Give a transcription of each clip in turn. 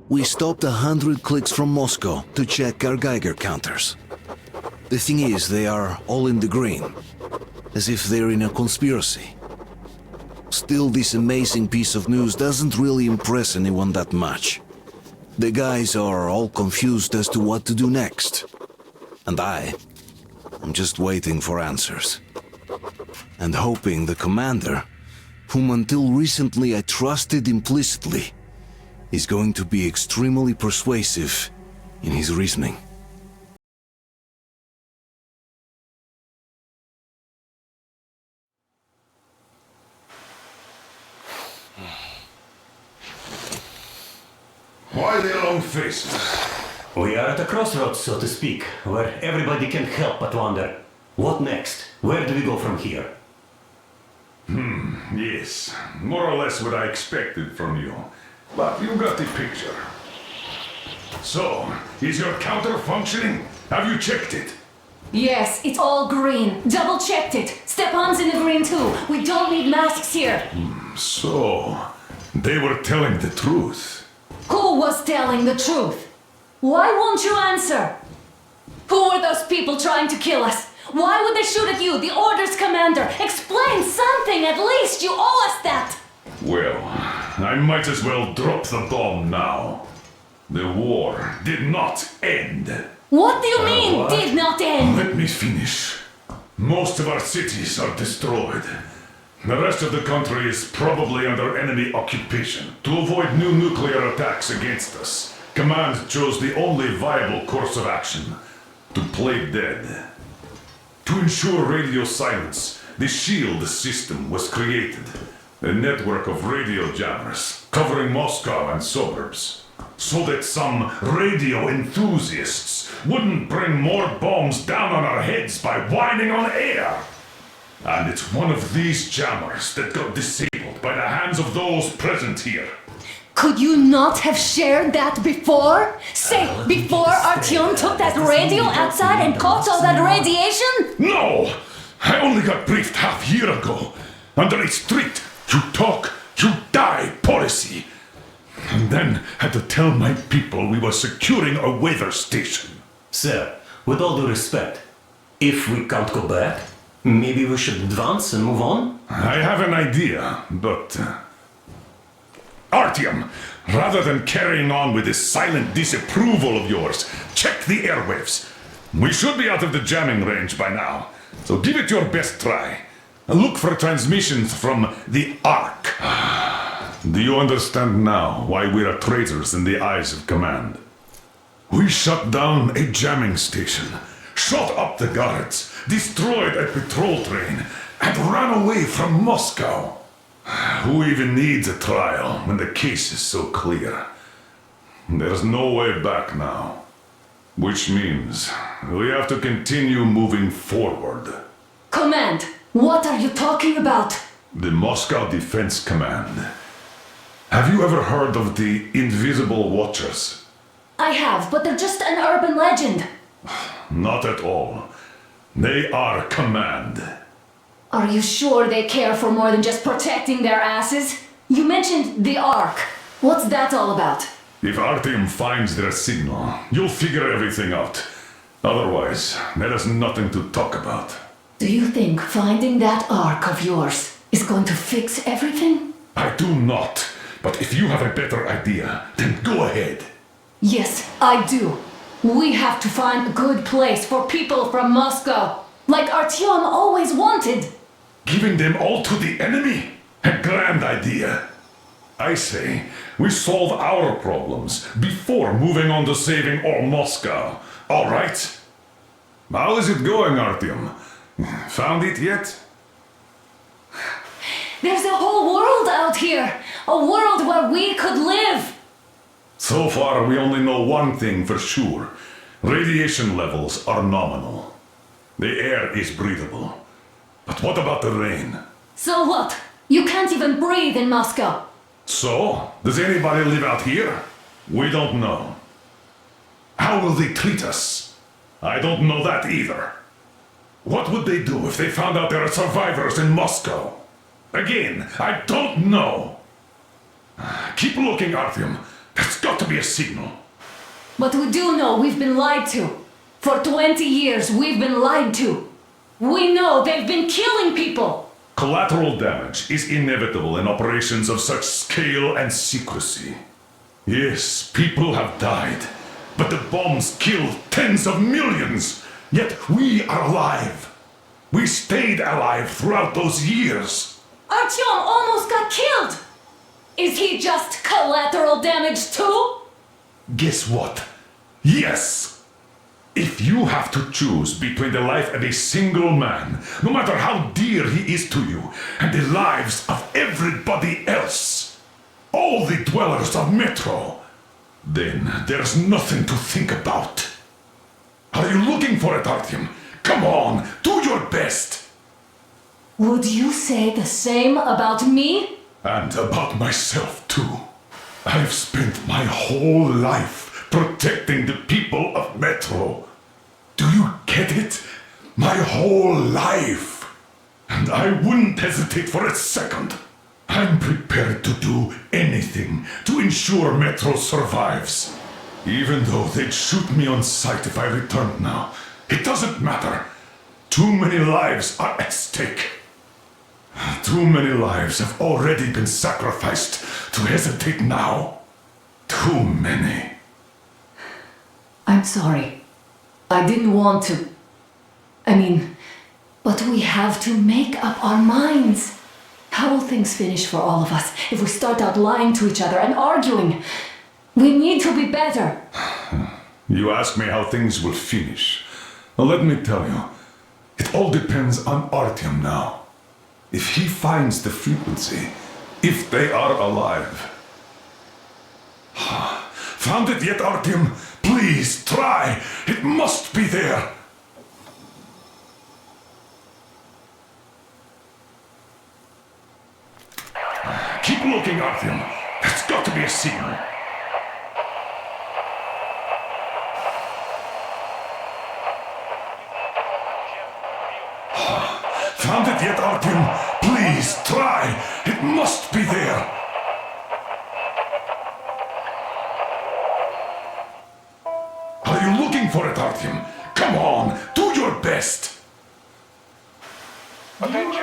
We stopped 100 clicks from Moscow to check our Geiger counters. The thing is, they are all in the green, as if they're in a conspiracy. Still, this amazing piece of news doesn't really impress anyone that much. The guys are all confused as to what to do next. And I'm just waiting for answers. And hoping the commander, whom until recently I trusted implicitly, is going to be extremely persuasive in his reasoning. Why the long faces? We are at a crossroads, so to speak, where everybody can help but wonder, what next? Where do we go from here? Yes, more or less what I expected from you. But you got the picture. So, is your counter functioning? Have you checked it? Yes, it's all green. Double checked it. Stepan's in the green too. We don't need masks here. So, they were telling the truth. Who was telling the truth? Why won't you answer? Who were those people trying to kill us? Why would they shoot at you, the Order's commander? Explain something, at least! You owe us that! Well, I might as well drop the bomb now. The war did not end. What do you mean, what? did not end? Let me finish. Most of our cities are destroyed. The rest of the country is probably under enemy occupation. To avoid new nuclear attacks against us, Command chose the only viable course of action: to play dead. To ensure radio silence, the SHIELD system was created. A network of radio jammers covering Moscow and suburbs. So that some radio enthusiasts wouldn't bring more bombs down on our heads by whining on air. And it's one of these jammers that got disabled by the hands of those present here. Could you not have shared that before? Say, before Artyom took that radio outside and caught all that radiation? No! I only got briefed half year ago. Under a strict, you talk, you die policy. And then had to tell my people we were securing a weather station. Sir, with all due respect, if we can't go back, maybe we should advance and move on? I have an idea, but... Artyom, rather than carrying on with this silent disapproval of yours, check the airwaves. We should be out of the jamming range by now, so give it your best try. Look for transmissions from the Ark. Do you understand now why we are traitors in the eyes of Command? We shut down a jamming station, shot up the guards, destroyed a patrol train, and ran away from Moscow. Who even needs a trial when the case is so clear? There's no way back now. Which means we have to continue moving forward. Command, what are you talking about? The Moscow Defense Command. Have you ever heard of the Invisible Watchers? I have, but they're just an urban legend. Not at all. They are Command. Are you sure they care for more than just protecting their asses? You mentioned the Ark. What's that all about? If Artyom finds their signal, you'll figure everything out. Otherwise, there is nothing to talk about. Do you think finding that Ark of yours is going to fix everything? I do not. But if you have a better idea, then go ahead. Yes, I do. We have to find a good place for people from Moscow, like Artyom always wanted. Giving them all to the enemy? A grand idea. I say, we solve our problems before moving on to saving all Moscow. All right? How is it going, Artyom? Found it yet? There's a whole world out here. A world where we could live. So far, we only know one thing for sure. Radiation levels are nominal. The air is breathable. But what about the rain? So what? You can't even breathe in Moscow. So, does anybody live out here? We don't know. How will they treat us? I don't know that either. What would they do if they found out there are survivors in Moscow? Again, I don't know. Keep looking, Artyom. It's got to be a signal. But we do know we've been lied to. For 20 years, we've been lied to. We know they've been killing people. Collateral damage is inevitable in operations of such scale and secrecy. Yes, people have died, but the bombs killed tens of millions. Yet we are alive. We stayed alive throughout those years. Artyom almost got killed. Is he just collateral damage too? Guess what? Yes! If you have to choose between the life of a single man, no matter how dear he is to you, and the lives of everybody else, all the dwellers of Metro, then there's nothing to think about. Are you looking for it, Artyom? Come on, do your best! Would you say the same about me? And about myself, too. I've spent my whole life protecting the people of Metro. Do you get it? My whole life. And I wouldn't hesitate for a second. I'm prepared to do anything to ensure Metro survives. Even though they'd shoot me on sight if I returned now. It doesn't matter. Too many lives are at stake. Too many lives have already been sacrificed to hesitate now. Too many. I'm sorry. I didn't want to. But we have to make up our minds. How will things finish for all of us if we start out lying to each other and arguing? We need to be better. You ask me how things will finish. Well, let me tell you. It all depends on Artyom now. If he finds the frequency, if they are alive. Found it yet, Artyom? Please, try! It must be there! Keep looking, Artyom. There's got to be a signal. Found it yet, Artyom? Please, try! It must be there! Are you looking for it, Artyom? Come on, do your best! Attention!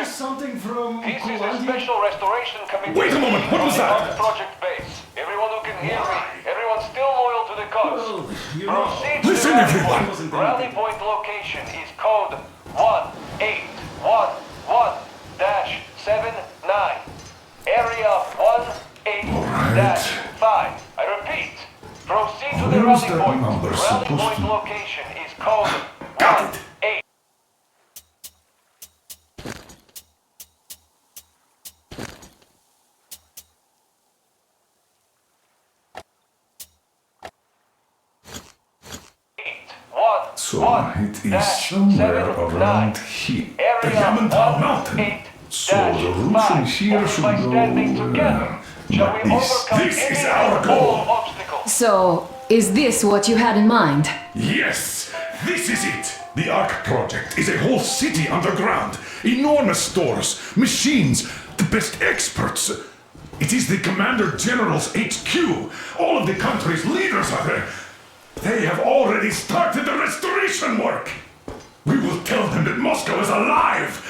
something from This is a special restoration committee. Wait a moment, what was that? Project base. Everyone who can hear me, everyone's still loyal to the cause. Proceed to Listen, the rally everyone. point. Rally point location is code 1811-79. Area 18-5. I repeat. Proceed to the Where is rally that point. number Rally supposed point to- location is code Got it. 18. So it is somewhere around here. The Yamantau Mountain. So the route from here should go... This is our goal! So, is this what you had in mind? Yes, this is it! The Ark Project is a whole city underground. Enormous stores, machines, the best experts. It is the Commander General's HQ. All of the country's leaders are there. They have already started the restoration work. We will tell them that Moscow is alive.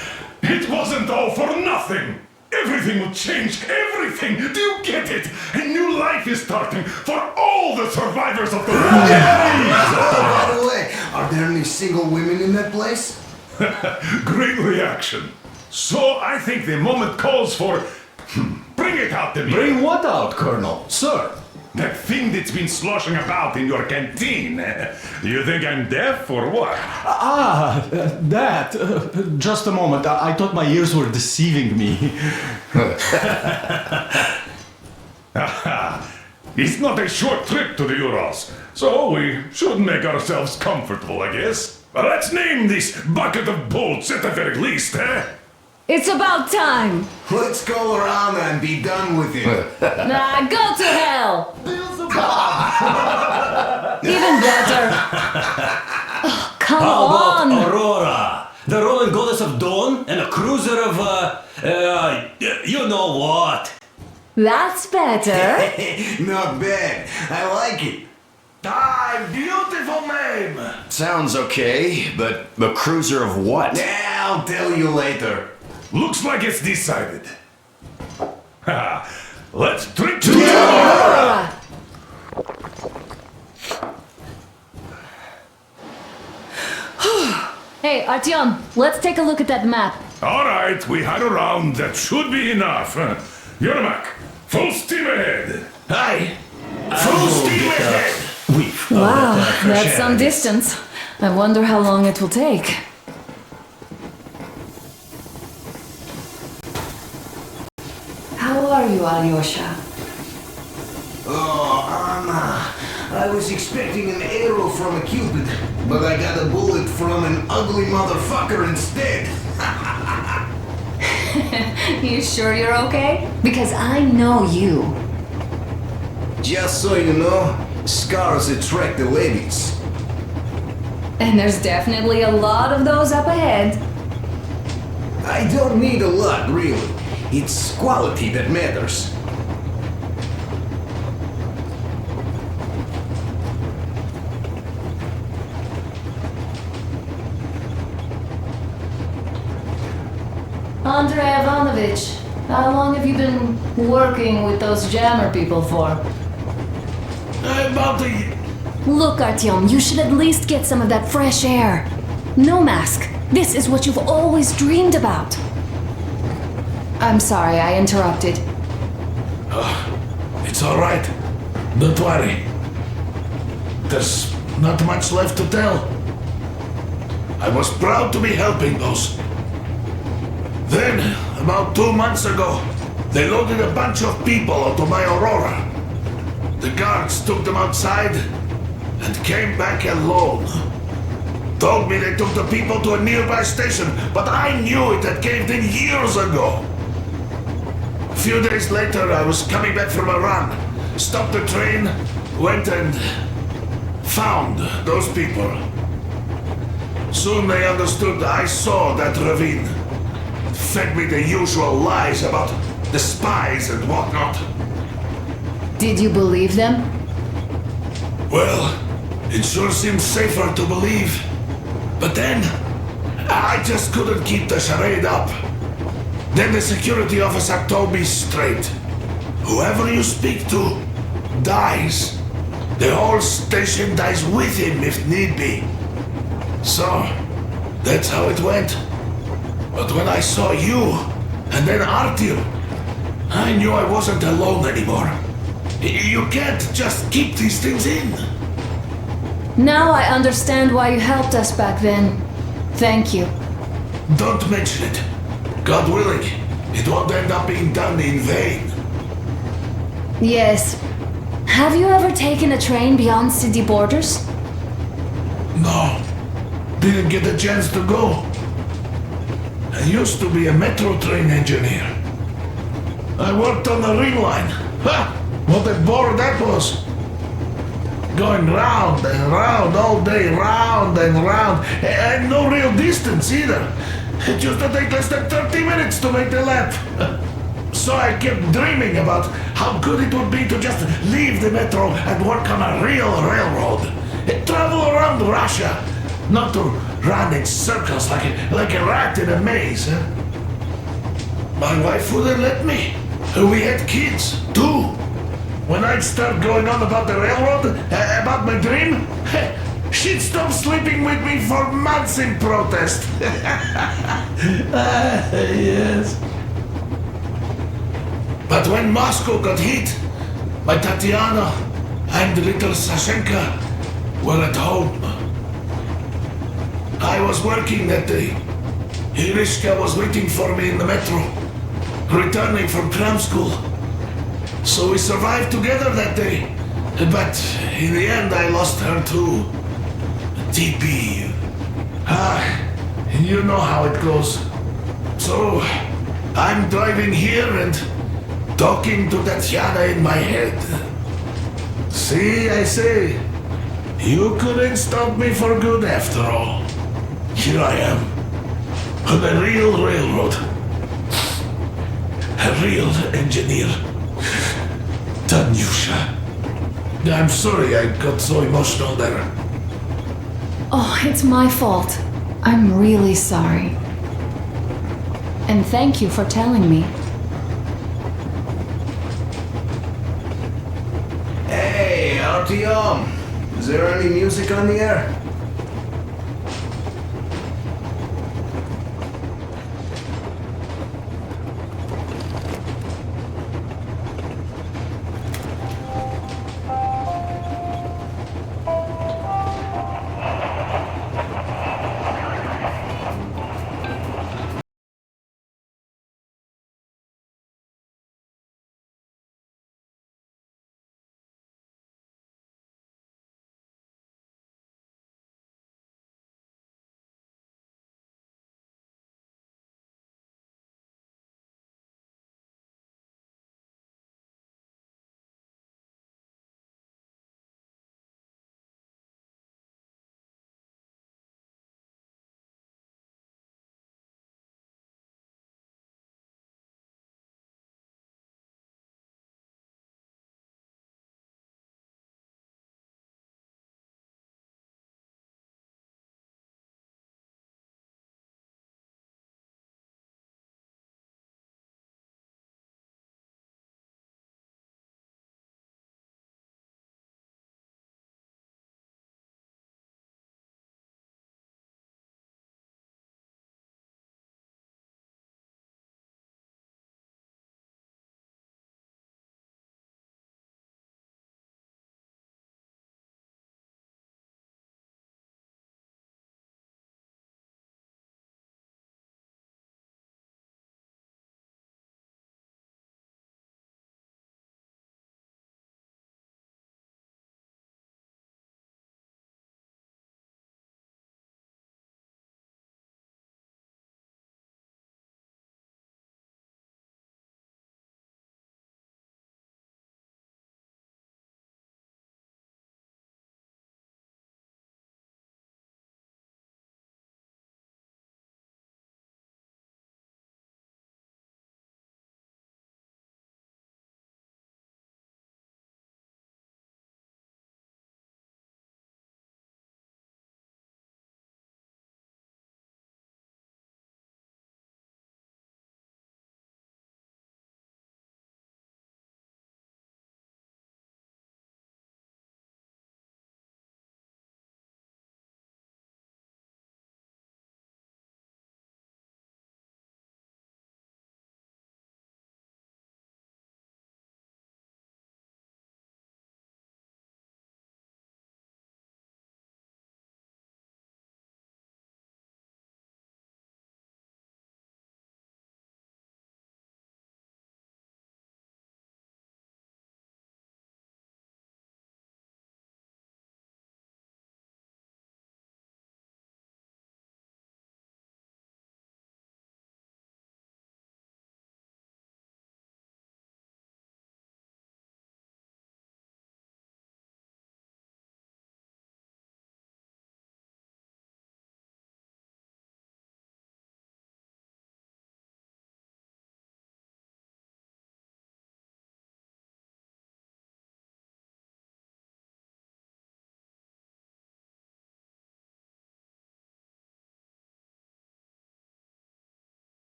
It wasn't all for nothing. Everything will change, everything. Do you get it? A new life is starting for all the survivors of the war. By the way, are there any single women in that place? Great reaction. So I think the moment calls for... Bring it out to me. Bring what out, Colonel? Sir? That thing that's been sloshing about in your canteen. You think I'm deaf or what? That. Just a moment. I thought my ears were deceiving me. It's not a short trip to the Urals, so we should make ourselves comfortable, I guess. But let's name this bucket of bolts at the very least, eh? It's about time! Let's go around and be done with it. Nah, go to hell! Even better! Oh, come How about on! Aurora? The Roman goddess of dawn and a cruiser of, you know what? That's better. Not bad. I like it. Beautiful name! Sounds okay, but a cruiser of what? Yeah, I'll tell you later. Looks like it's decided. Ha! Let's drink to Aurora! Hey, Artyom, let's take a look at that map. All right, we had a round. That should be enough. Yermak, full steam ahead. Aye. Full steam ahead. Wow, that's some distance. I wonder how long it will take. How are you, Alyosha? Oh, Anna. I was expecting an arrow from a cupid, but I got a bullet from an ugly motherfucker instead. You sure you're okay? Because I know you. Just so you know, scars attract the ladies. And there's definitely a lot of those up ahead. I don't need a lot, really. It's quality that matters. Andrei Ivanovich, how long have you been working with those jammer people for? About a year. Look, Artyom, you should at least get some of that fresh air. No mask. This is what you've always dreamed about. I'm sorry, I interrupted. It's all right. Don't worry. There's not much left to tell. I was proud to be helping those. Then, about 2 months ago, they loaded a bunch of people onto my Aurora. The guards took them outside and came back alone. Told me they took the people to a nearby station, but I knew it had caved in years ago. A few days later, I was coming back from a run, stopped the train, went and found those people. Soon they understood I saw that ravine. Fed me the usual lies about the spies and whatnot. Did you believe them? Well, it sure seems safer to believe. But then, I just couldn't keep the charade up. Then the security officer told me straight. Whoever you speak to dies. The whole station dies with him if need be. So, that's how it went. But when I saw you, and then Artyom, I knew I wasn't alone anymore. You can't just keep these things in. Now I understand why you helped us back then. Thank you. Don't mention it. God willing, it won't end up being done in vain. Yes. Have you ever taken a train beyond city borders? No, didn't get a chance to go. I used to be a metro train engineer. I worked on the ring line. Ha! What a bore that was. Going round and round all day, round and round, and no real distance either. It used to take less than 30 minutes to make the lap. So I kept dreaming about how good it would be to just leave the metro and work on a real railroad. Travel around Russia, not to run in circles like a rat in a maze. My wife wouldn't let me. We had kids, too. When I'd start going on about the railroad, about my dream, she'd stop sleeping with me for months in protest. Yes. But when Moscow got hit, my Tatiana and little Sashenka were at home. I was working that day. Irishka was waiting for me in the metro, returning from cram school. So we survived together that day. But in the end, I lost her too. TP. You know how it goes. So, I'm driving here and talking to Tatiana in my head. See, I say, you couldn't stop me for good after all. Here I am, on a real railroad. A real engineer. Tanyusha. I'm sorry I got so emotional there. Oh, it's my fault. I'm really sorry. And thank you for telling me. Hey, Artyom! Is there any music on the air?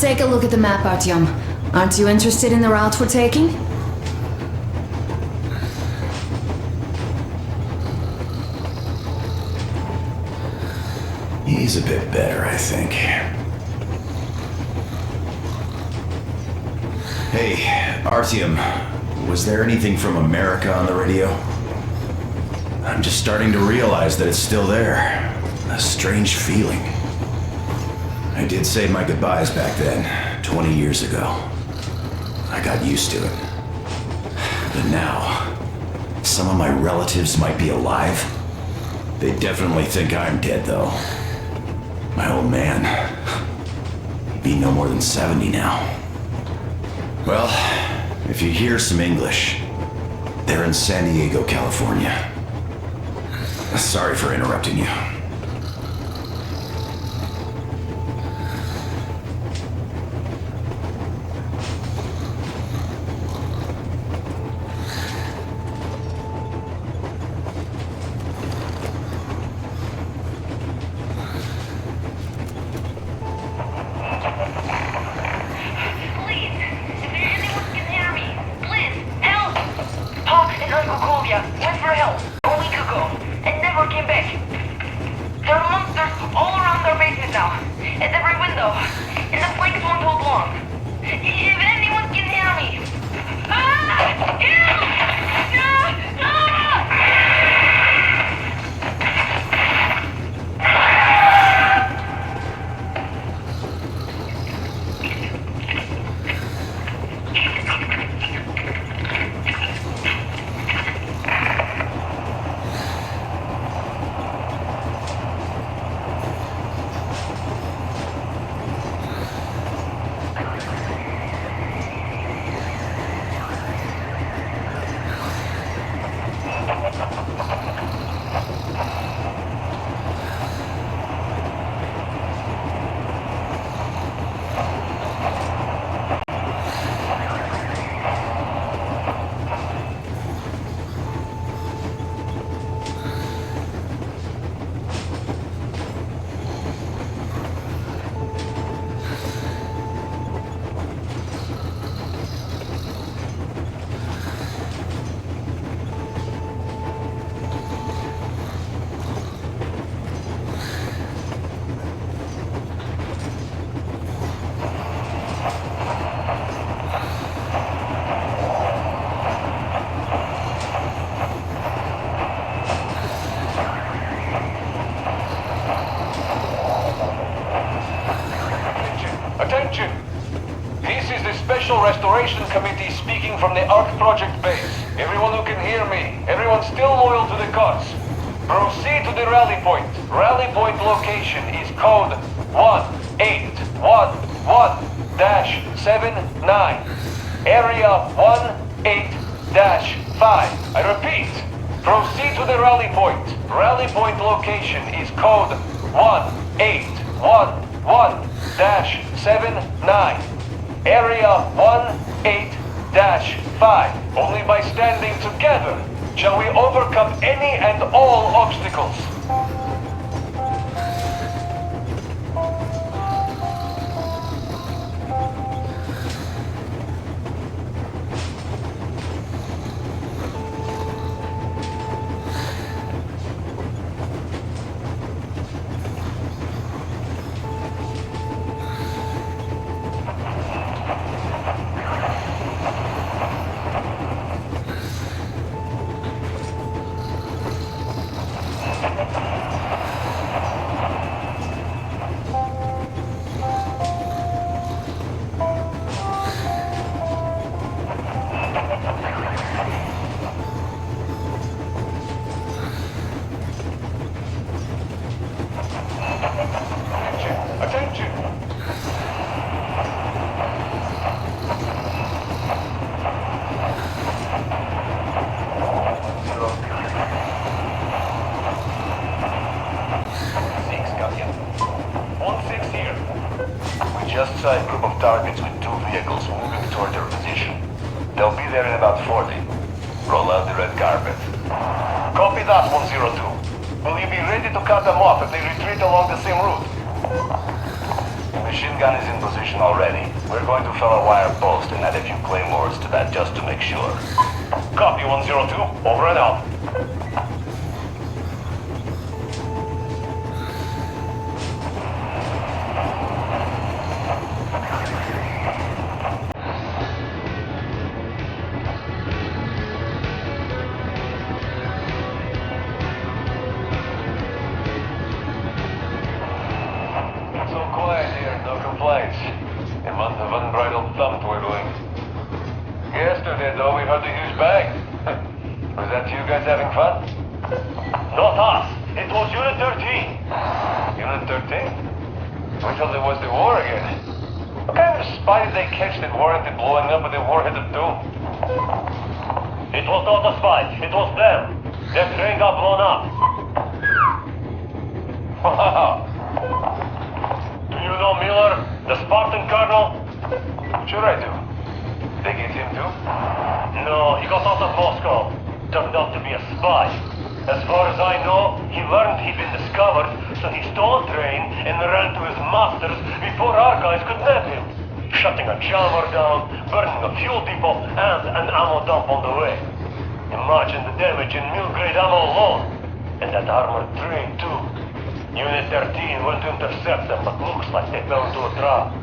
Take a look at the map, Artyom. Aren't you interested in the route we're taking? He's a bit better, I think. Hey, Artyom, was there anything from America on the radio? I'm just starting to realize that it's still there. A strange feeling. I did say my goodbyes back then, 20 years ago. I got used to it. But now, some of my relatives might be alive. They definitely think I'm dead, though. My old man, he'd be no more than 70 now. Well, if you hear some English, they're in San Diego, California. Sorry for interrupting you. Restoration Committee speaking from the Ark Project base. Everyone who can hear me, everyone still loyal to the cause, proceed to the rally point. Rally point location is code 1811-79. Area 18-5. I repeat, proceed to the rally point. Rally point location is code 1811-79. Area 18-5. Only by standing together shall we overcome any and all obstacles. A group of targets with 2 vehicles moving toward their position. They'll be there in about 40. Roll out the red carpet. Copy that, 102. Will you be ready to cut them off if they retreat along the same route? In the machine gun is in position already. We're going to fell a wire post and add a few claymores to that just to make sure. Copy 102. Over and out. Yesterday, though, we heard a huge bang. Was that you guys having fun? Not us. It was Unit 13. Unit 13? We thought it was the war again. What kind of spy did they catch that warranted blowing up with the warhead of doom? It was not a spy. It was them. Their train got blown up. Wow. Do you know Miller, the Spartan colonel? Sure I do. They get him too? No, he got out of Moscow. Turned out to be a spy. As far as I know, he learned he'd been discovered, so he stole a train and ran to his masters before our guys could nab him. Shutting a jammer down, burning a fuel depot, and an ammo dump on the way. Imagine the damage in mil-grade ammo alone. And that armored train too. Unit 13 went to intercept them, but looks like they fell into a trap.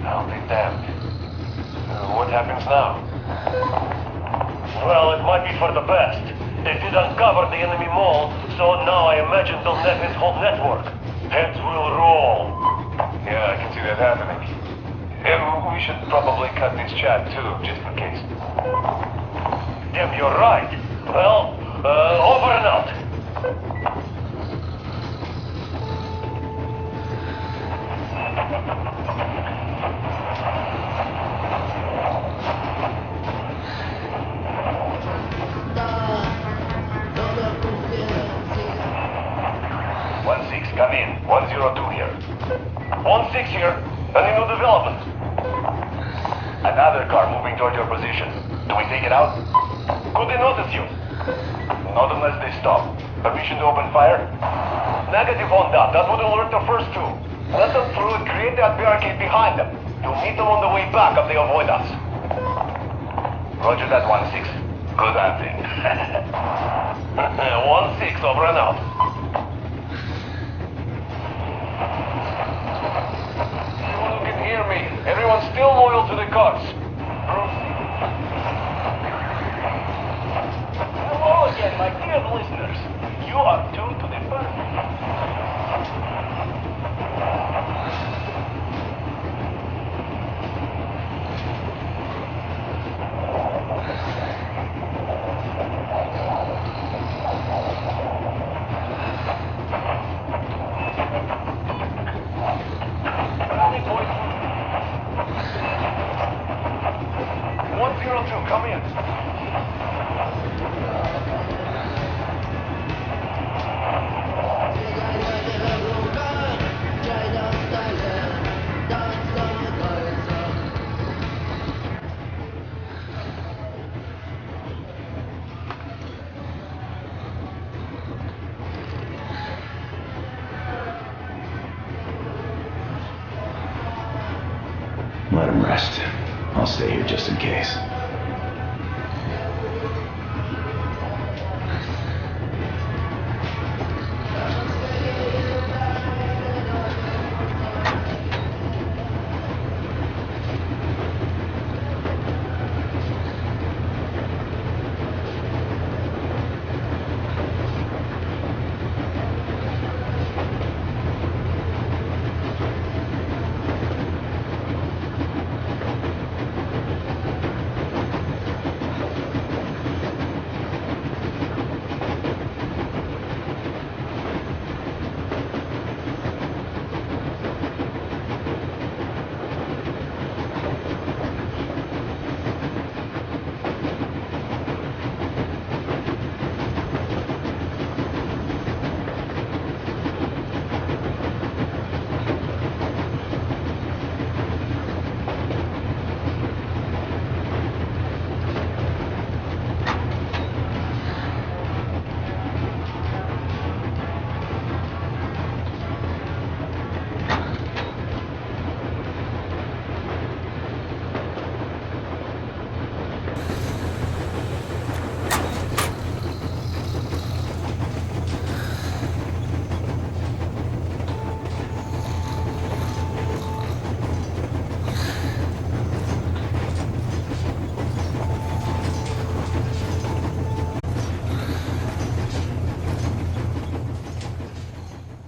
I'll be damned. What happens now? Well, it might be for the best. They did uncover the enemy mole, so now I imagine they'll net his whole network. Heads will roll. Yeah, I can see that happening. We should probably cut this chat too, just in case. Damn, you're right. Well, over and out. Come in. 102 here. 16 here. Any new development? Another car moving toward your position. Do we take it out? Could they notice you? Not unless they stop. Permission to open fire? Negative on that. That would alert the first two. Let them through and create that barricade behind them. You'll meet them on the way back if they avoid us. Roger that, 1-6. Good hunting. 1-6, over and out. Anyone who can hear me? Everyone's still loyal to the cause. Hello again, my dear listeners. You are tuned to the perfect. Let him rest. I'll stay here just in case.